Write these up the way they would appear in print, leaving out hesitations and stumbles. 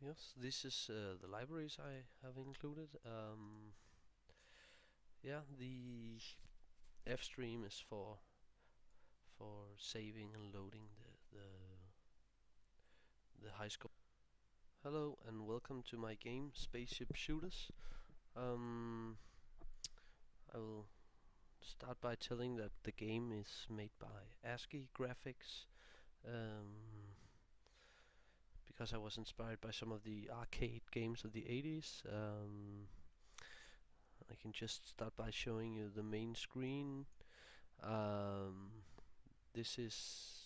Yes, this is the libraries I have included. Yeah, the F stream is for saving and loading the high score. Hello and welcome to my game Spaceship Shooters. Um, I will start by telling that the game is made by ASCII graphics. Um, because I was inspired by some of the arcade games of the 80s. I can just start by showing you the main screen. Um, this is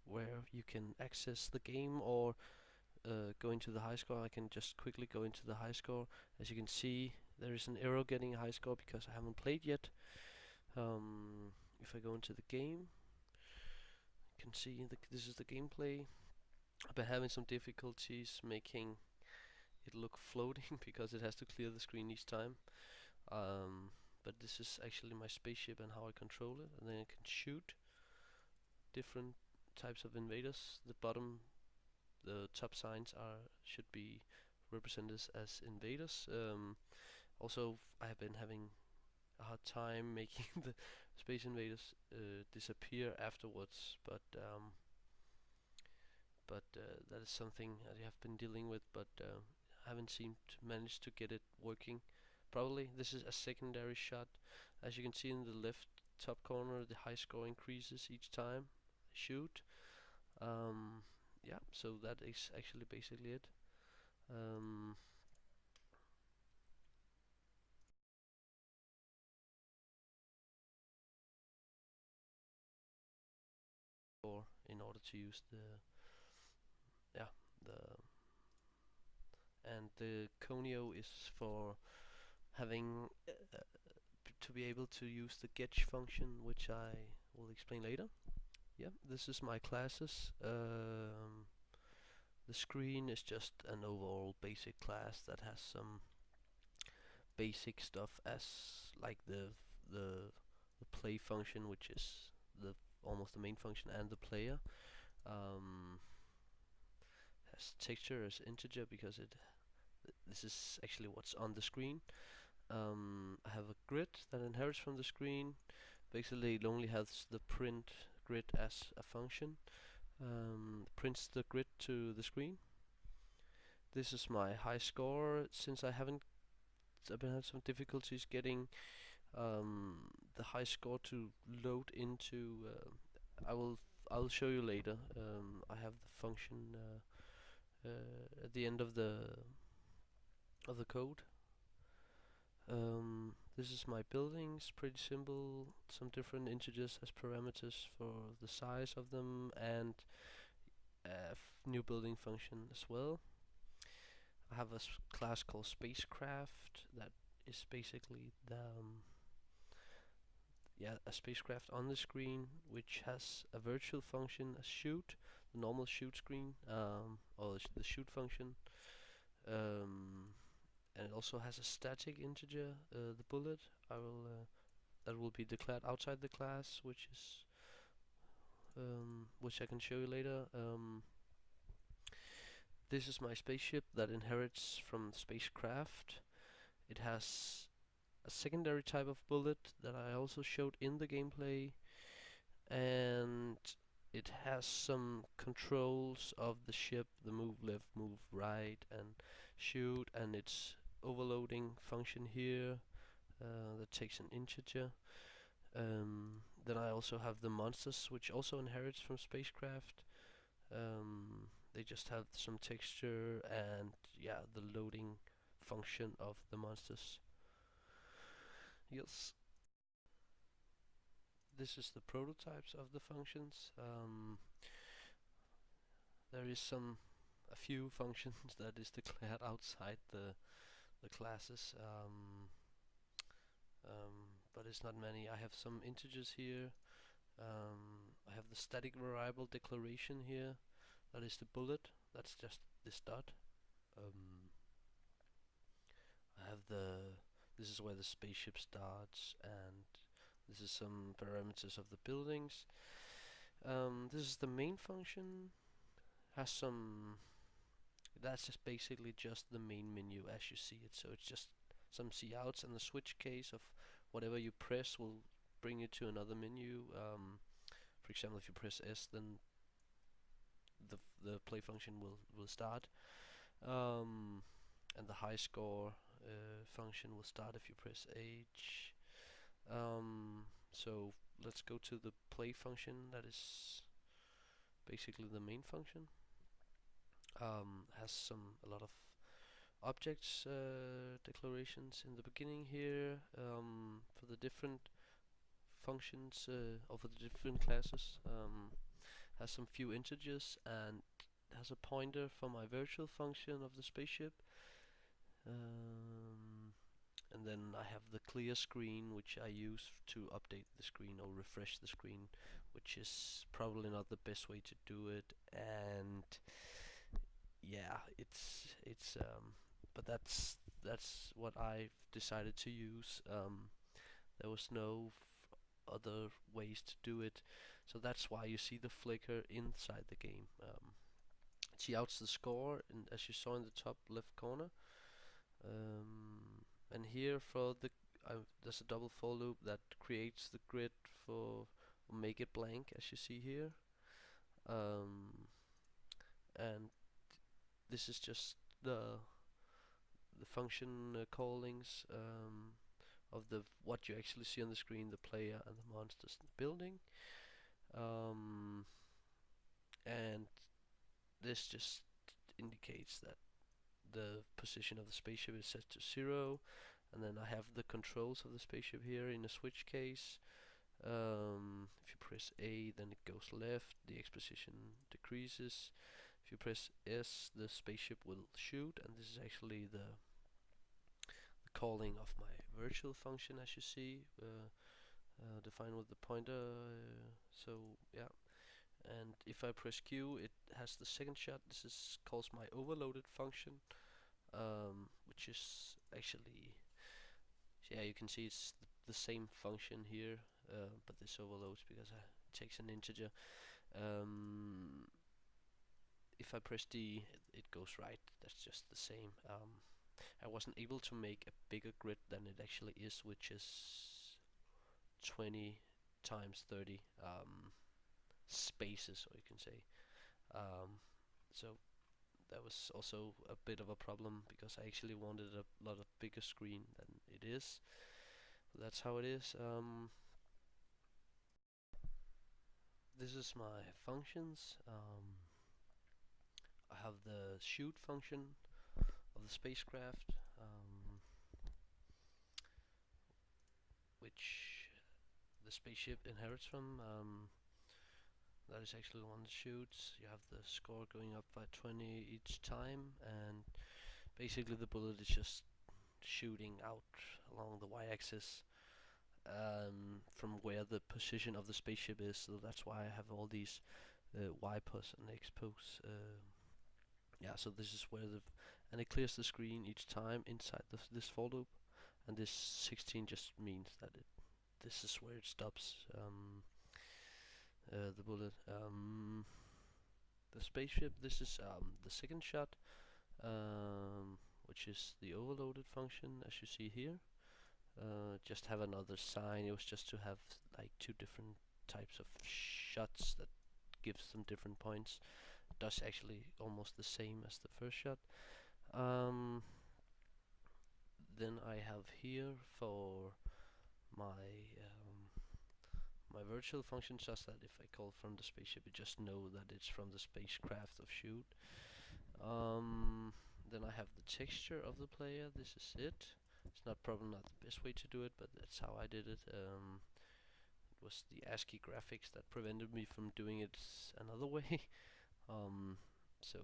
where you can access the game or go into the high score. I can just quickly go into the high score. As you can see, there is an error getting a high score because I haven't played yet. If I go into the game, you can see this is the gameplay. I've been having some difficulties making it look floating because it has to clear the screen each time. Um, but this is actually my spaceship and how I control it, and then I can shoot different types of invaders. The top signs should be represented as invaders. Also, I have been having a hard time making the space invaders disappear afterwards, but that is something I have been dealing with, but haven't seemed to manage to get it working. Probably this is a secondary shot. As you can see in the left top corner, the high score increases each time I shoot. Um, yeah, so that is actually basically it. Um, or in order to use yeah the and the conio is for having to be able to use the getch function, which I will explain later. Yeah, this is my classes. The screen is just an overall basic class that has some basic stuff as like the the play function, which is the almost the main function, and the player. Um, has texture as integer because this is actually what's on the screen. I have a grid that inherits from the screen. Basically, it only has the print grid as a function. Prints the grid to the screen. This is my high score. Since I've been having some difficulties getting the high score to load into. I'll show you later. I have the function at the end of the code. This is my buildings, pretty simple. Some different integers as parameters for the size of them, and a new building function as well. I have a class called spacecraft that is basically a spacecraft on the screen, which has a virtual function, a shoot, the normal shoot screen, or the shoot function. Um, and it also has a static integer, the bullet. That will be declared outside the class, which I can show you later. This is my spaceship that inherits from the spacecraft. It has a secondary type of bullet that I also showed in the gameplay, and it has some controls of the ship, the move left, move right, and shoot, and its overloading function here that takes an integer. Then I also have the monsters, which also inherits from spacecraft. They just have some texture and yeah, the loading function of the monsters. Yes, this is the prototypes of the functions. There is a few functions that is declared outside the classes, but it's not many. I have some integers here. I have the static variable declaration here. That is the bullet. That's just this dot. Um, I have this is where the spaceship starts, and this is some parameters of the buildings. This is the main function. Has some That's just basically just the main menu as you see it. So it's just some see outs, and the switch case of whatever you press will bring you to another menu. For example, if you press S, then the play function will start, and the high score function will start if you press H. So let's go to the play function. That is basically the main function. Has a lot of objects declarations in the beginning here, for the different functions, or for the different classes. Has some few integers and has a pointer for my virtual function of the spaceship. Um, and then I have the clear screen, which I use to update the screen or refresh the screen, which is probably not the best way to do it. And yeah, but that's what I've decided to use. There was no other ways to do it, so that's why you see the flicker inside the game. See outs the score, as you saw in the top left corner. And here for there's a double for loop that creates the grid for make it blank, as you see here. And this is just the function callings, of the what you actually see on the screen, the player and the monsters in the building. Um, and this just indicates that the position of the spaceship is set to 0, and then I have the controls of the spaceship here in a switch case. If you press A, then it goes left, the X position decreases. If you press S, the spaceship will shoot, and this is actually the calling of my virtual function, as you see, defined with the pointer. So yeah, and if I press Q, it has the second shot. This is calls my overloaded function, which is actually, yeah, you can see it's the same function here, but this overloads because it takes an integer. Um, if I press D, it goes right. That's just the same. I wasn't able to make a bigger grid than it actually is, which is 20 times 30 spaces, or you can say. So that was also a bit of a problem because I actually wanted a lot of bigger screen than it is. That's how it is. This is my functions. I have the shoot function of the spacecraft, which the spaceship inherits from. That is actually the one that shoots. You have the score going up by 20 each time, and basically the bullet is just shooting out along the y-axis, from where the position of the spaceship is. So that's why I have all these y-pos and x-pos. Yeah, so this is where and it clears the screen each time inside this for loop, and this 16 just means that this is where it stops. The bullet. The spaceship. This is the second shot, which is the overloaded function, as you see here. Just have another sign. It was just to have like two different types of shots that gives them different points. Does actually almost the same as the first shot. Then I have here for my my virtual function, just that if I call from the spaceship, you just know that it's from the spacecraft of shoot. Then I have the texture of the player. This is it. It's probably not the best way to do it, but that's how I did it. It was the ASCII graphics that prevented me from doing it another way. So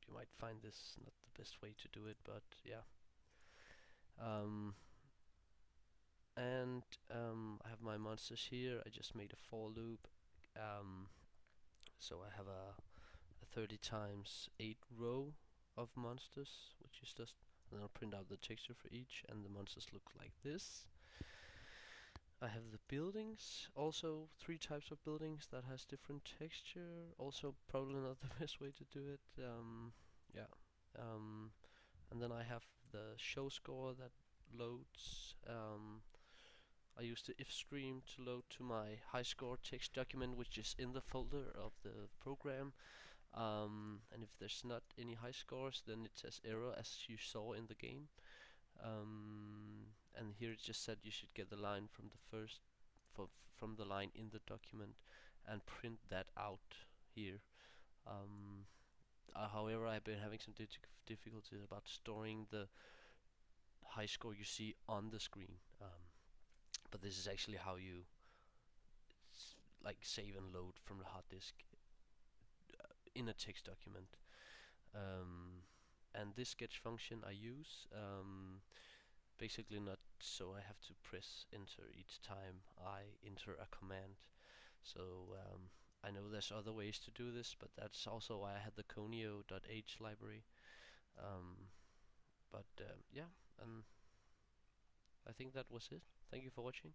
you might find this not the best way to do it, but yeah. And I have my monsters here. I just made a for loop. So I have a 30 times 8 row of monsters, which is just, and then I'll print out the texture for each, and the monsters look like this. I have the buildings, also 3 types of buildings that has different texture. Also probably not the best way to do it. Yeah. Um, and then I have the show score that loads. I use the if stream to load to my high score text document, which is in the folder of the program. And if there's not any high scores, then it says error, as you saw in the game. And here it just said you should get the line from the first from the line in the document and print that out here. Um, However, I've been having some difficulties about storing the high score you see on the screen. But this is actually how you like save and load from the hard disk in a text document. And this sketch function I use, basically not so I have to press enter each time I enter a command. So I know there's other ways to do this, but that's also why I had the conio.h library. Um, but yeah, and I think that was it. Thank you for watching.